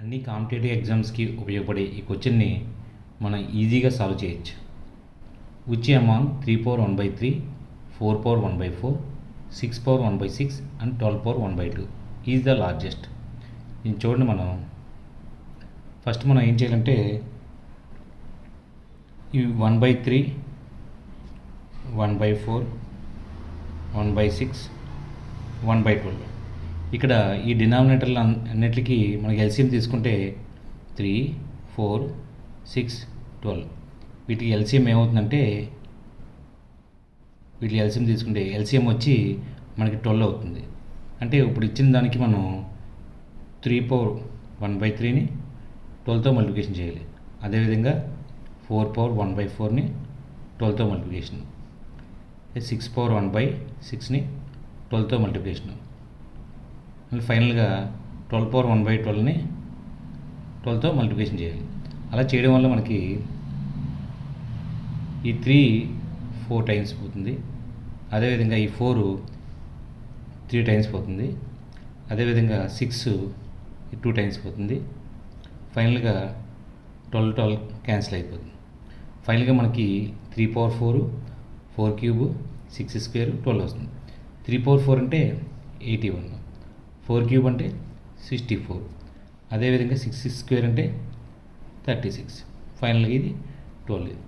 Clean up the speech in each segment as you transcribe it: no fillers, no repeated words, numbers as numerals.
అన్ని కాంపిటేటివ్ ఎగ్జామ్స్కి ఉపయోగపడే ఈ క్వశ్చన్ని మనం ఈజీగా సాల్వ్ చేయొచ్చు. Which among 3/1/3, 4/1/4, 6/1/6 and 12/1/2 is the largest. ఇది చూడండి, ఫస్ట్ మనం ఏం చేయాలంటే ఇవి 1/3, 1/4, 1/6, 1/12. ఇక్కడ ఈ డినామినేటర్లు అన్నిటికీ మనకి ఎల్సిఎం తీసుకుంటే 3, 4, 6, 12. వీటికి ఎల్సిఎం ఏమవుతుందంటే వీటి ఎల్సిఎం తీసుకుంటే ఎల్సిఎం వచ్చి మనకి 12 అవుతుంది. అంటే ఇప్పుడు ఇచ్చిన దానికి మనం 3/1/3ని 12తో మల్టిప్లికేషన్ చేయాలి. అదేవిధంగా 4/1/4ని 12తో మల్టిప్లికేషన్, 6/1/6ని 12తో మల్టిప్లికేషన్, మళ్ళీ ఫైనల్గా 12/1/12ని 12తో మల్టిప్లికేషన్ చేయాలి. అలా చేయడం వల్ల మనకి ఈ 3 4 టైమ్స్ పోతుంది. అదేవిధంగా ఈ 4 3 టైమ్స్ పోతుంది. అదేవిధంగా 6 2 టైమ్స్ పోతుంది. ఫైనల్గా 12 క్యాన్సిల్ అయిపోతుంది. ఫైనల్గా మనకి 3/4, 4³ 6² 12 వస్తుంది. 3/4 అంటే 81, 4³ అంటే 64, అదేవిధంగా 6² అంటే 36. ఫైనల్గా ఇది 12.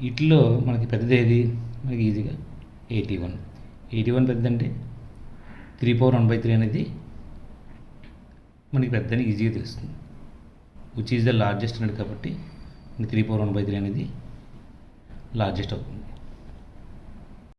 వీటిలో మనకి పెద్దది ఏది? మనకి ఈజీగా 81 పెద్దదంటే 3/1/3 అనేది మనకి పెద్దని ఈజీగా తెలుస్తుంది. విచ్ ఈజ్ ద లార్జెస్ట్ అనేది కాబట్టి 3/1/3 అనేది లార్జెస్ట్ అవుతుంది.